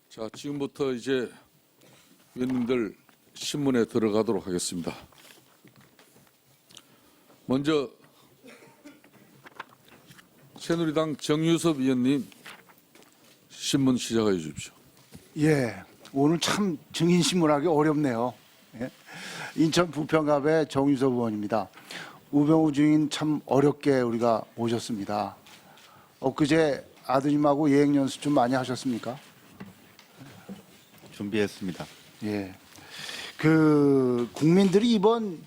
자, 지금부터 이제 위원님들 신문에 들어가도록 하겠습니다. 먼저 새누리당 정유섭 위원님 신문 시작해 주십시오. 예, 오늘 참 증인신문하기 어렵네요. 예. 인천 부평갑의 정유섭 의원입니다. 우병우 증인 참 어렵게 우리가 모셨습니다. 엊그제 아드님하고 예행연습 좀 많이 하셨습니까? 준비했습니다. 예. 그 국민들이 이번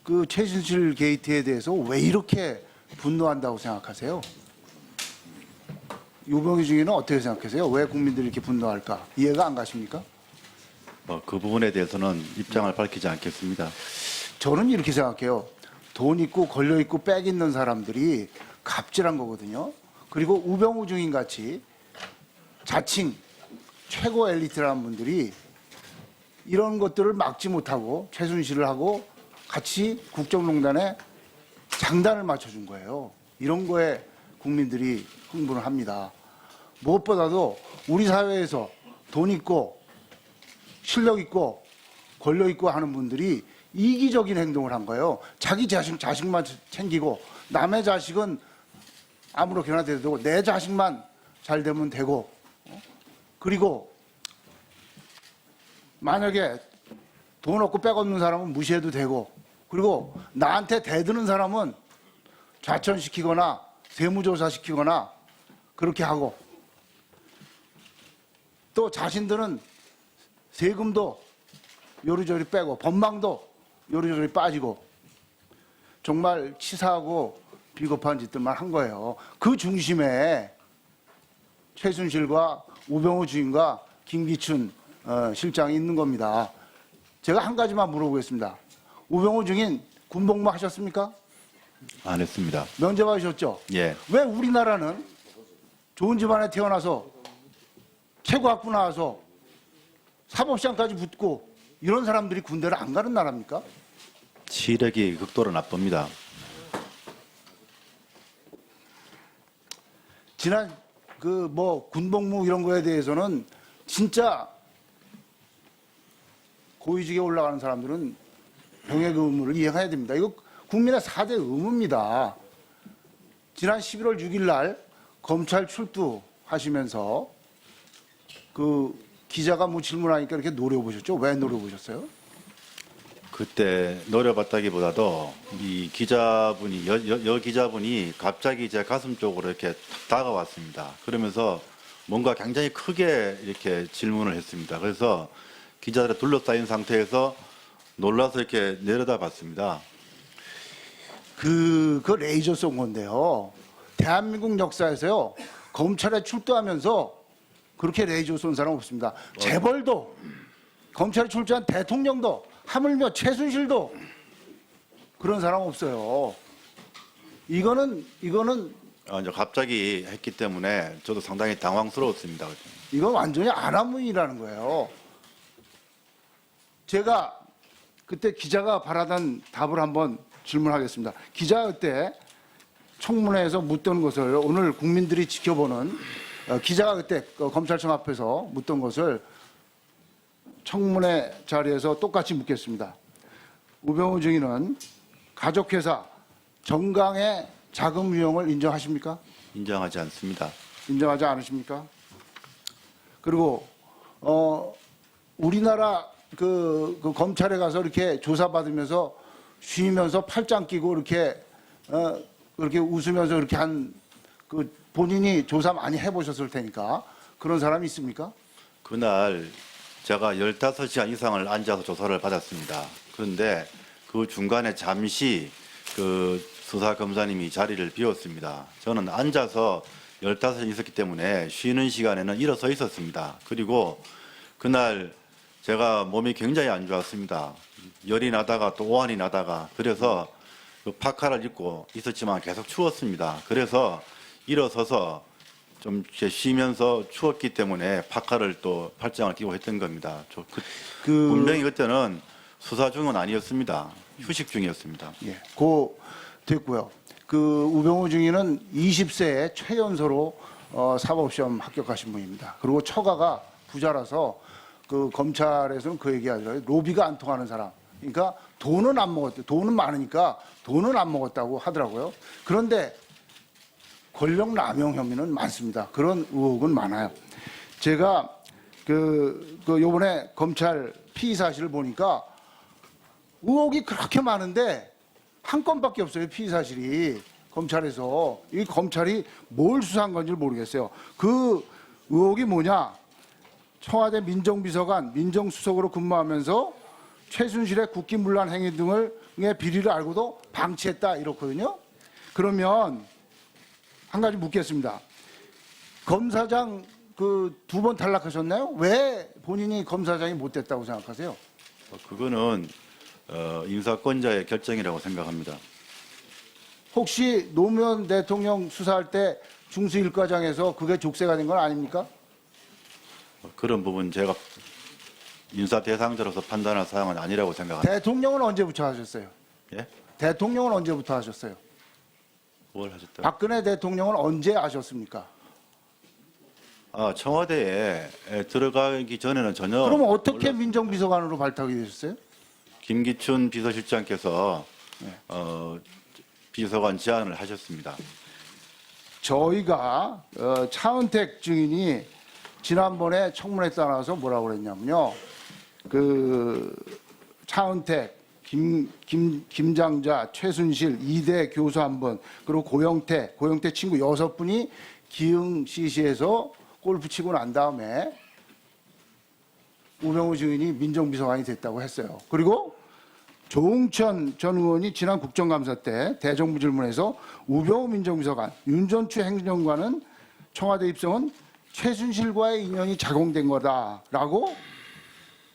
그 최순실 게이트에 대해서 왜 이렇게 분노한다고 생각하세요? 우병우 증인은 어떻게 생각하세요? 왜 국민들이 이렇게 분노할까? 이해가 안 가십니까? 그 부분에 대해서는 입장을 밝히지 않겠습니다. 저는 이렇게 생각해요. 돈 있고 걸려 있고 빽 있는 사람들이 갑질한 거거든요. 그리고 우병우 증인 같이 자칭 최고 엘리트라는 분들이 이런 것들을 막지 못하고 최순실을 하고 같이 국정농단에 장단을 맞춰준 거예요. 이런 거에 국민들이 흥분을 합니다. 무엇보다도 우리 사회에서 돈 있고 실력 있고 권력 있고 하는 분들이 이기적인 행동을 한 거예요. 자기 자식만 챙기고 남의 자식은 아무렇게나 돼도 되고 내 자식만 잘 되면 되고, 그리고 만약에 돈 없고 빽 없는 사람은 무시해도 되고, 그리고 나한테 대드는 사람은 좌천시키거나 세무조사시키거나 그렇게 하고, 또 자신들은 세금도 요리조리 빼고 법망도 요리조리 빠지고 정말 치사하고 비겁한 짓들만 한 거예요. 그 중심에 최순실과 우병우 주인과 김기춘 실장이 있는 겁니다. 제가 한 가지만 물어보겠습니다. 우병우 증인 군복무 하셨습니까? 안 했습니다. 면제 받으셨죠? 예. 왜 우리나라는 좋은 집안에 태어나서 최고학부 나와서 사법시험까지 붙고 이런 사람들이 군대를 안 가는 나라입니까? 시력이 극도로 나쁩니다. 지난 그 뭐 군복무 이런 거에 대해서는 진짜 고위직에 올라가는 사람들은 병역 의무를 이행해야 됩니다. 이거 국민의 4대 의무입니다. 지난 11월 6일 날 검찰 출두하시면서 그 기자가 뭐 질문하니까 이렇게 노려보셨죠? 왜 노려보셨어요? 그때 노려봤다기보다도 이 기자분이 여 기자분이 갑자기 제 가슴 쪽으로 이렇게 다가왔습니다. 그러면서 뭔가 굉장히 크게 이렇게 질문을 했습니다. 그래서 기자들에 둘러싸인 상태에서 놀라서 이렇게 내려다봤습니다. 그 레이저 쏜 건데요. 대한민국 역사에서요. 검찰에 출두하면서 그렇게 레이저 쏜 사람 없습니다. 재벌도 검찰에 출두한 대통령도 하물며 최순실도 그런 사람 없어요. 이거는 이제 갑자기 했기 때문에 저도 상당히 당황스러웠습니다. 이건 완전히 안하무인이라는 거예요. 제가 그때 기자가 바라던 답을 한번 질문하겠습니다. 기자가 그때 청문회에서 묻던 것을 오늘 국민들이 지켜보는 기자가 그때 검찰청 앞에서 묻던 것을 청문회 자리에서 똑같이 묻겠습니다. 우병우 증인은 가족회사 정강의 자금 유용을 인정하십니까? 인정하지 않습니다. 인정하지 않으십니까? 그리고 우리나라 그 검찰에 가서 이렇게 조사받으면서 쉬면서 팔짱 끼고 이렇게 그렇게 웃으면서 이렇게 한 그 본인이 조사 많이 해보셨을 테니까 그런 사람이 있습니까? 그날 제가 15시간 이상을 앉아서 조사를 받았습니다. 그런데 그 중간에 잠시 그 수사검사님이 자리를 비웠습니다. 저는 앉아서 15시간 있었기 때문에 쉬는 시간에는 일어서 있었습니다. 그리고 그날 제가 몸이 굉장히 안 좋았습니다. 열이 나다가 또 오한이 나다가 그래서 그 파카를 입고 있었지만 계속 추웠습니다. 그래서 일어서서 좀 쉬면서 추웠기 때문에 파카를 또 팔짱을 끼고 했던 겁니다. 분명히 그때는 수사 중은 아니었습니다. 휴식 중이었습니다. 예, 됐고요. 그 우병우 증인은 20세에 최연소로 사법시험 합격하신 분입니다. 그리고 처가가 부자라서 그 검찰에서는 그 얘기하더라고요. 로비가 안 통하는 사람. 그러니까 돈은 안 먹었대. 돈은 많으니까 돈은 안 먹었다고 하더라고요. 그런데 권력 남용 혐의는 많습니다. 그런 의혹은 많아요. 제가 요번에 검찰 피의 사실을 보니까 의혹이 그렇게 많은데 한 건밖에 없어요. 피의 사실이 검찰에서. 이 검찰이 뭘 수사한 건지 모르겠어요. 그 의혹이 뭐냐? 청와대 민정비서관, 민정수석으로 근무하면서 최순실의 국기문란 행위 등의 비리를 알고도 방치했다 이렇거든요. 그러면 한 가지 묻겠습니다. 검사장 그 2번 탈락하셨나요? 왜 본인이 검사장이 못 됐다고 생각하세요? 그거는 인사권자의 결정이라고 생각합니다. 혹시 노무현 대통령 수사할 때 중수일과장에서 그게 족쇄가 된 건 아닙니까? 그런 부분 제가 인사 대상자로서 판단할 사항은 아니라고 생각합니다. 대통령은 언제부터 하셨어요? 예? 대통령은 언제부터 하셨어요? 뭘 하셨다? 박근혜 대통령은 언제 하셨습니까? 청와대에 들어가기 전에는 전혀. 그러면 어떻게 몰랐- 민정비서관으로 발탁이 되셨어요? 김기춘 비서실장께서 네. 비서관 제안을 하셨습니다. 저희가 차은택 증인이 지난번에 청문회 때 나와서 뭐라고 그랬냐면요. 그 차은택, 김장자, 최순실, 이대 교수 한 분, 그리고 고영태 친구 6분이 기흥 CC에서 골프 치고 난 다음에 우병우 증인이 민정비서관이 됐다고 했어요. 그리고 조응천 전 의원이 지난 국정감사 때 대정부 질문에서 우병우 민정비서관, 윤전추 행정관은 청와대 입성은 최순실과의 인연이 작용된 거다라고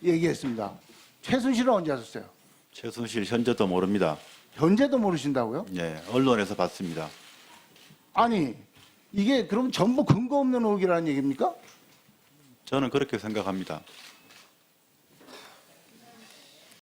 얘기했습니다. 최순실은 언제 하셨어요? 최순실 현재도 모릅니다. 현재도 모르신다고요? 예, 언론에서 봤습니다. 아니 이게 그럼 전부 근거 없는 의혹이라는 얘기입니까? 저는 그렇게 생각합니다.